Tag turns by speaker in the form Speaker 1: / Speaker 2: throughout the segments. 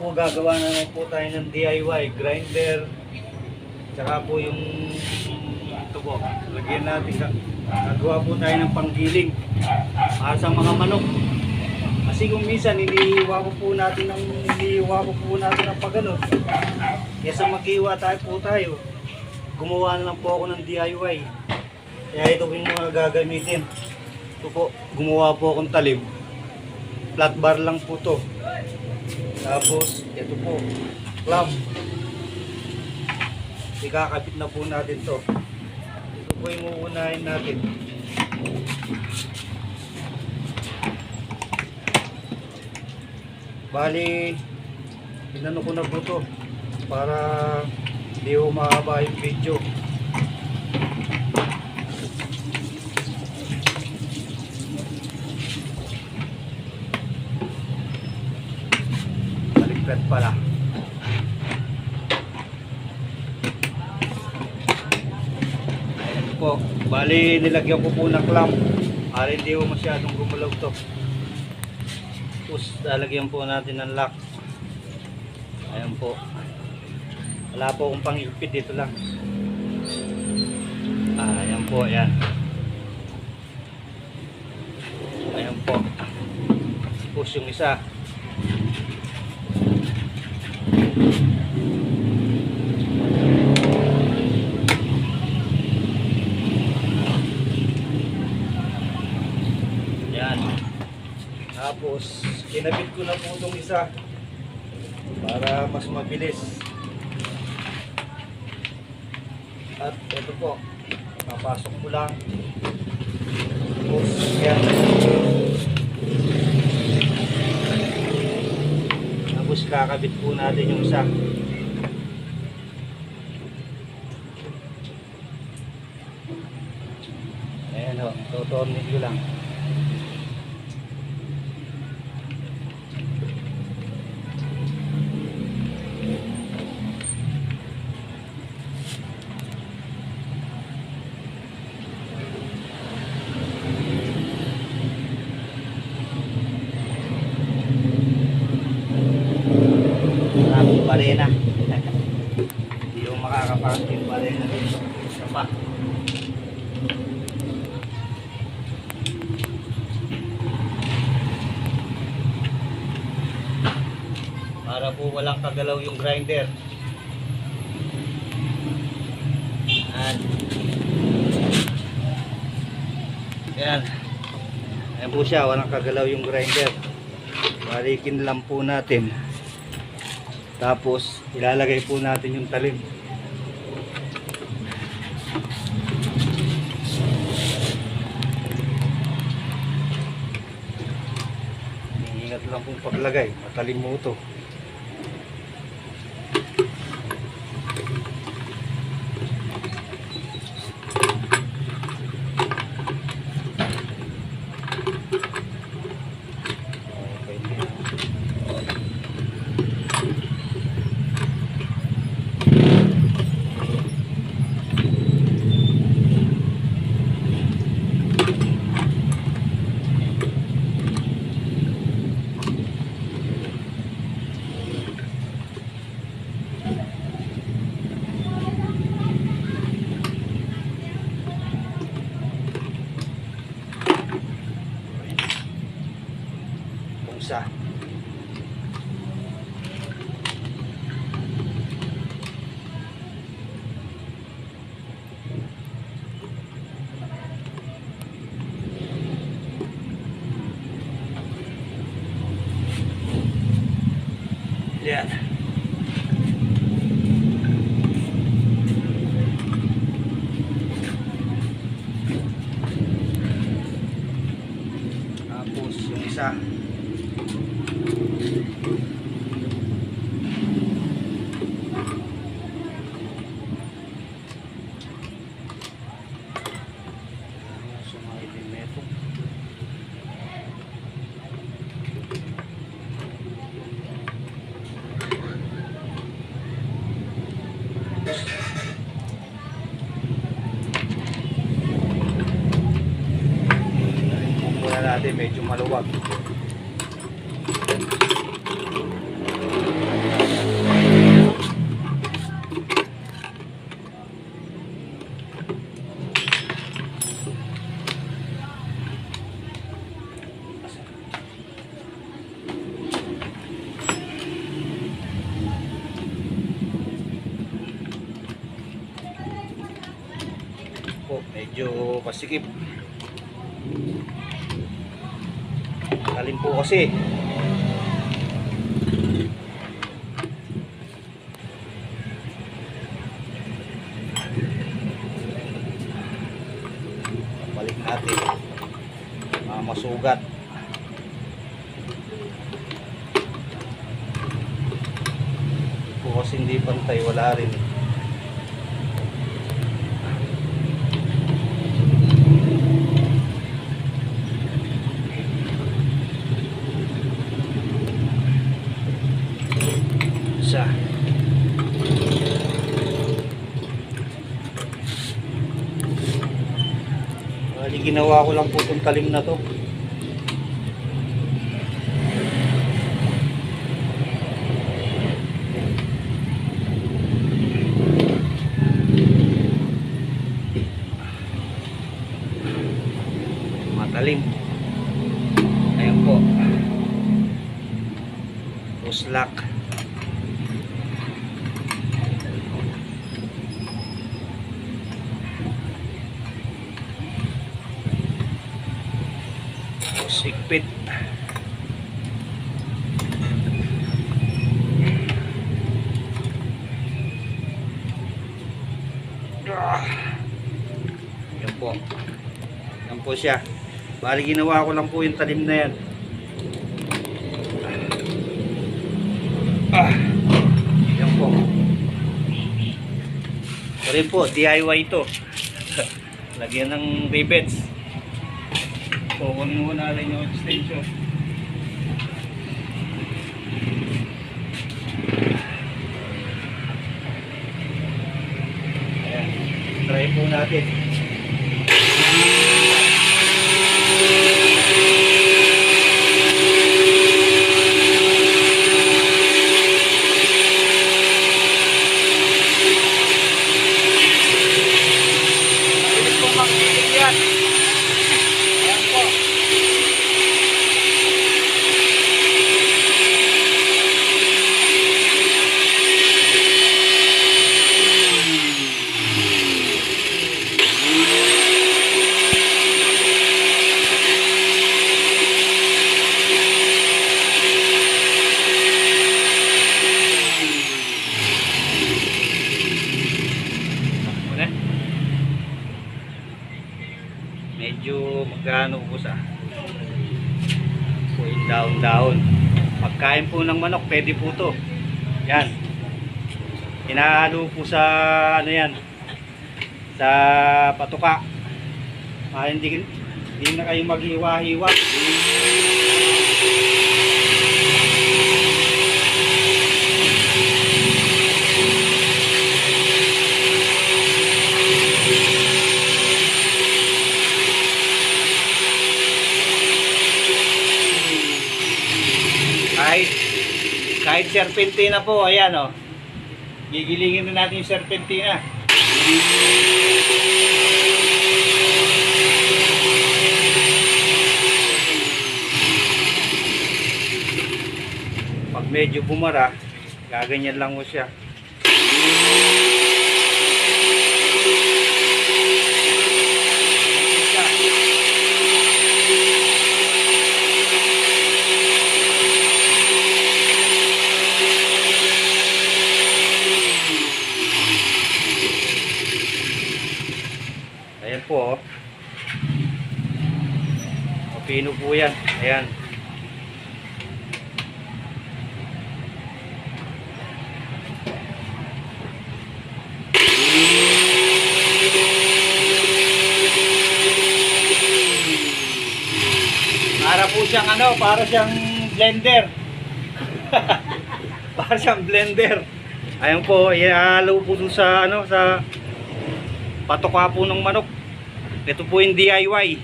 Speaker 1: po gagawa na naman po tayo ng DIY grinder. Tsaka po yung ito po, lagyan natin, gagawa po tayo ng panggiling para sa mga manok. Kasi kung minsan inihiwa ko po natin ng pagano. Kesa maghiwa tayo, gumawa na lang po ako ng DIY. Kaya ito po yung mga gagamitin. Ito po, gumawa po akong talim. Flat bar lang po to. Tapos, ito po, clamp. Ikakabit na po natin to. Ito po yung uunahin natin. Bali, inano ko na po to para hindi ko mahaba yung video. Baliktad pala. Ayan po. Bali, nilagyan ko po ng clamp para hindi ko masyadong gumulaw to. Tapos lalagyan po natin ng lock. Ayan po. Wala po akong pangipit, dito lang. Ayan po, ayan. Ayan po. Push yung isa. Ayan. Tapos, kinabit ko na po itong isa para mas mabilis. At ito po, papasok ko lang. Tapos, yan. Tapos, kakabit po natin yung isa. Ayan o, tutornid ko lang. Barena. Hindi yung makakapasok yung barena dito. Isa pa. Para po walang kagalaw yung grinder. Ayan. Ayan po siya, walang kagalaw yung grinder. Balikin lang po natin. Tapos, ilalagay po natin yung talim. Ingat lang pong paglagay. Matalim mo ito. Isa. Yan. Tapos yung isa. Natin medyo maluwag. medyo pasikip. Talim po kasi. Balik natin. Masugat. Po kasi hindi pantay, wala rin. Isa. Bali, ginawa ko lang po itong talim na to. Matalim. Ayan po. Uslak. Sikpit. Yan po. Yan po siya. Bali, ginawa ko lang po yung talim na yan. Yan po. Ito rin po, DIY ito. Lagyan ng rivets. Kukunin mo na rin yung extension. Ayan. Try po natin. Pwede po makikinig yan. Ayan po. Medyo magkano po sa po yung daon-daon. Pagkain po ng manok, pwede po to. Yan. Hinahalo po sa ano yan, sa patuka. Hindi na kayo maghiwa-hiwa. Kahit serpentina po, ayan o. Gigilingin na natin yung serpentina. Pag medyo bumara, gaganyan lang mo siya. Ayan po, pino po yan. Ayan. Para po siyang ano, para siyang blender. Para siyang blender. Ayan po, ihalo po dun sa ano, sa patuka po ng manok. Ito po yung DIY.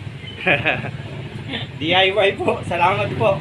Speaker 1: DIY po. Salamat po.